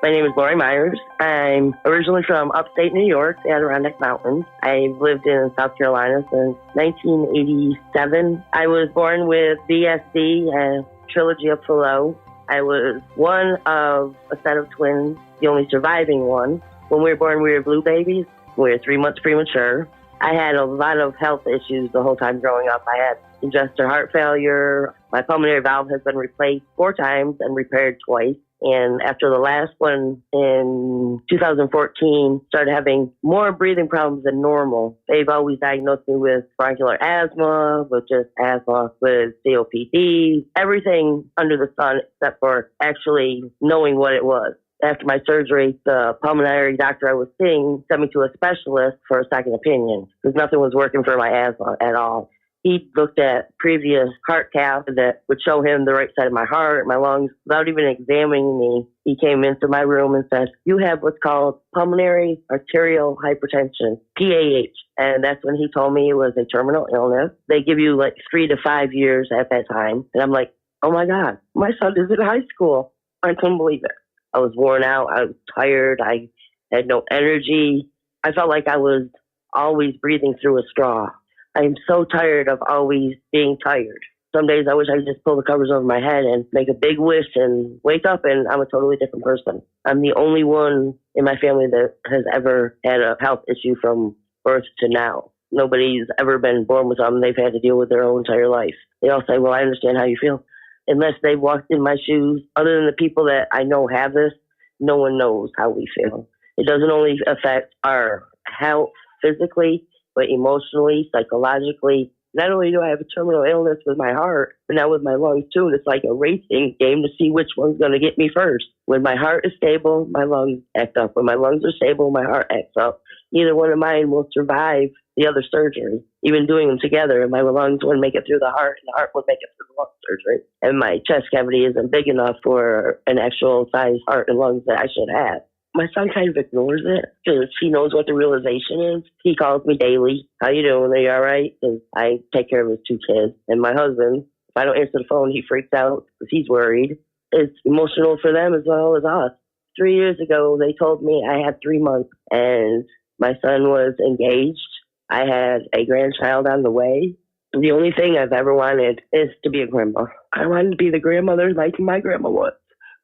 My name is Lori Myers. I'm originally from upstate New York, the Adirondack Mountains. I've lived in South Carolina since 1987. I was born with BSD and Tetralogy of Fallot. I was one of a set of twins, the only surviving one. When we were born, we were blue babies. We were 3 months premature. I had a lot of health issues the whole time growing up. I had congestive heart failure. My pulmonary valve has been replaced 4 times and repaired twice. And after the last one in 2014, started having more breathing problems than normal. They've always diagnosed me with bronchial asthma, with just asthma, with COPD, everything under the sun except for actually knowing what it was. After my surgery, the pulmonary doctor I was seeing sent me to a specialist for a second opinion because nothing was working for my asthma at all. He looked at previous heart cath that would show him the right side of my heart, my lungs. Without even examining me, he came into my room and said, "You have what's called pulmonary arterial hypertension, PAH." And that's when he told me it was a terminal illness. They give you like 3 to 5 years at that time. And I'm like, oh my God, my son is in high school. I couldn't believe it. I was worn out. I was tired. I had no energy. I felt like I was always breathing through a straw. I'm so tired of always being tired. Some days I wish I could just pull the covers over my head and make a big wish and wake up and I'm a totally different person. I'm the only one in my family that has ever had a health issue from birth to now. Nobody's ever been born with something they've had to deal with their whole entire life. They all say, well, I understand how you feel. Unless they've walked in my shoes, other than the people that I know have this, no one knows how we feel. It doesn't only affect our health physically, but emotionally, psychologically. Not only do I have a terminal illness with my heart, but now with my lungs too. And it's like a racing game to see which one's going to get me first. When my heart is stable, my lungs act up. When my lungs are stable, my heart acts up. Neither one of mine will survive the other surgery. Even doing them together, my lungs wouldn't make it through the heart, and the heart would make it through the lung surgery. And my chest cavity isn't big enough for an actual size heart and lungs that I should have. My son kind of ignores it because he knows what the realization is. He calls me daily. How you doing? Are you all right? Because I take care of his 2 kids. And my husband, if I don't answer the phone, he freaks out because he's worried. It's emotional for them as well as us. 3 years ago, they told me I had 3 months and my son was engaged. I had a grandchild on the way. The only thing I've ever wanted is to be a grandma. I wanted to be the grandmother like my grandma was.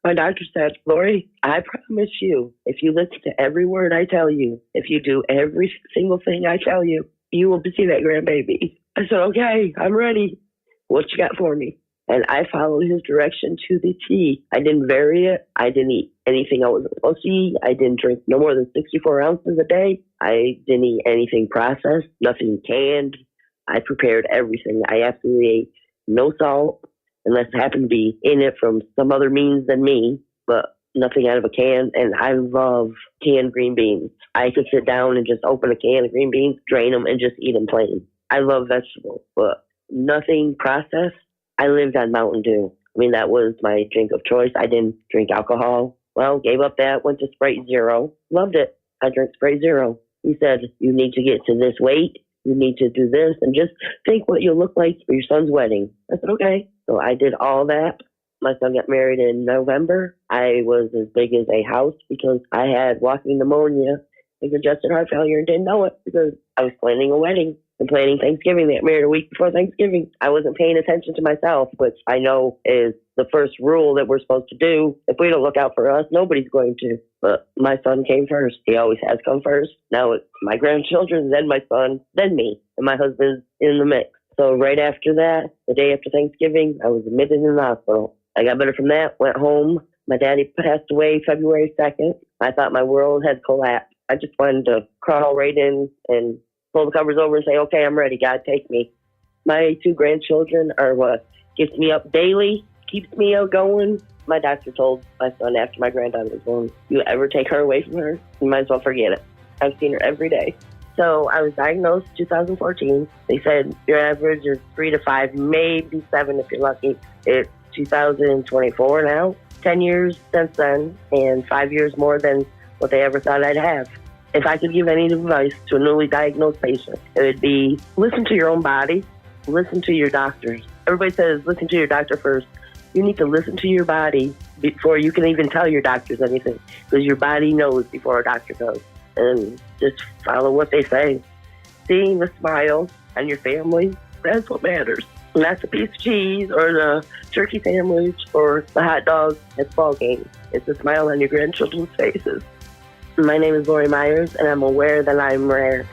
My doctor said, Lori, I promise you, if you listen to every word I tell you, if you do every single thing I tell you, you will see that grandbaby. I said, okay, I'm ready. What you got for me? And I followed his direction to the T. I didn't vary it. I didn't eat anything I wasn't supposed to eat. I didn't drink no more than 64 ounces a day. I didn't eat anything processed, nothing canned. I prepared everything. I absolutely ate no salt, unless it happened to be in it from some other means than me, but nothing out of a can. And I love canned green beans. I could sit down and just open a can of green beans, drain them, and just eat them plain. I love vegetables, but nothing processed. I lived on Mountain Dew. I mean, that was my drink of choice. I didn't drink alcohol. Well, gave up that, went to Sprite Zero. Loved it. I drank Sprite Zero. He said, you need to get to this weight. You need to do this, and just think what you'll look like for your son's wedding. I said, okay. So I did all that. My son got married in November. I was as big as a house because I had walking pneumonia and congestive heart failure and didn't know it because I was planning a wedding and planning Thanksgiving. They got married a week before Thanksgiving. I wasn't paying attention to myself, which I know is the first rule that we're supposed to do. If we don't look out for us, nobody's going to. But my son came first. He always has come first. Now it's my grandchildren, then my son, then me, and my husband's in the mix. So right after that, the day after Thanksgiving, I was admitted in the hospital. I got better from that, went home. My daddy passed away February 2nd. I thought my world had collapsed. I just wanted to crawl right in and pull the covers over and say, okay, I'm ready. God, take me. My 2 grandchildren are what gets me up daily, keeps me going. My doctor told my son after my granddaughter was born, you ever take her away from her, you might as well forget it. I've seen her every day. So I was diagnosed 2014. They said your average is 3 to 5, maybe 7 if you're lucky. It's 2024 now. 10 years since then, and 5 years more than what they ever thought I'd have. If I could give any advice to a newly diagnosed patient, it would be listen to your own body, listen to your doctors. Everybody says listen to your doctor first. You need to listen to your body before you can even tell your doctors anything, because your body knows before a doctor does. And just follow what they say. Seeing the smile on your family, that's what matters. Not the piece of cheese or the turkey sandwich or the hot dog at the ball game. It's a smile on your grandchildren's faces. My name is Lori Myers, and I'm aware that I'm rare.